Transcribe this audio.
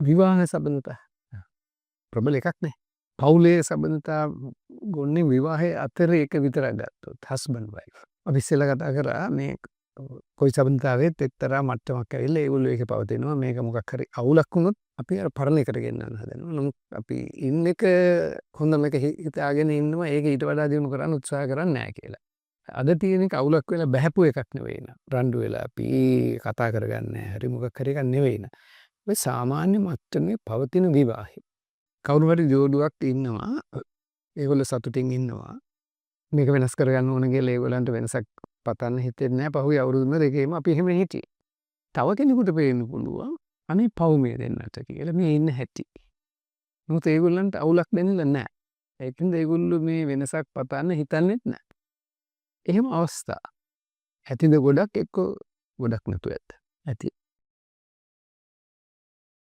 විවාහ සබඳතා ප්‍රබල එකක් නේ. පවුලේ සබඳතා ගොන්නේ විවාහය අතර එක විතරක් ගත්තොත් හස්බන්ඩ් වයිෆ්. අපි ඉස්සෙල්ලා කතා කරා මේ කොයි සබඳතාවෙත් එක්තරා මට්ටමක් ඇවිල්ලා ඒගොල්ලෝ ඒකේ පවතිනවා. මේක මොකක් හරි අවුලක් වුණොත් අපි අර පරණ එකට ගෙන්නන්න හදනවා. නමුත් අපි ඉන්න එක හොඳ මේක හිතාගෙන ඉන්නවා. ඒක ඊට වඩා දියුණු කරන්න උත්සාහ කරන්නේ නැහැ කියලා. අද තියෙන එක අවුලක් වෙලා බහැපු එකක් නෙවෙයි නා. රණ්ඩු වෙලා අපි කතා කරගන්නේ නැහැ. හරි මොකක් හරි එකක් නෙවෙයි නා. මේ සාමාන්‍ය මට්ටමේ පවතින විවාහය. කවුරු හරි ජෝඩුවක් ඉන්නවා. ඒගොල්ලෝ සතුටින් ඉන්නවා. මේක වෙනස් කරගන්න ඕන කියලා ඒගොල්ලන්ට වෙනසක් පතන්න හිතෙන්නේ නැහැ. පහුගිය අවුරුදු දෙකේම අපි එහෙම හිටියේ. තව කෙනෙකුට පේන්න පුළුවන් අනේ පව් මේ දෙන්නට කියලා මේ ඉන්න හැටි. මොකද ඒගොල්ලන්ට අවුලක් දැනෙලා නැහැ. ඒකින්ද ඒගොල්ලෝ මේ වෙනසක් පතන්න හිතන්නේත් නැහැ. එහෙම අවස්ථා. ඇතිද ගොඩක් එක්ක ගොඩක් නැතු ඇත්ත. ඇති.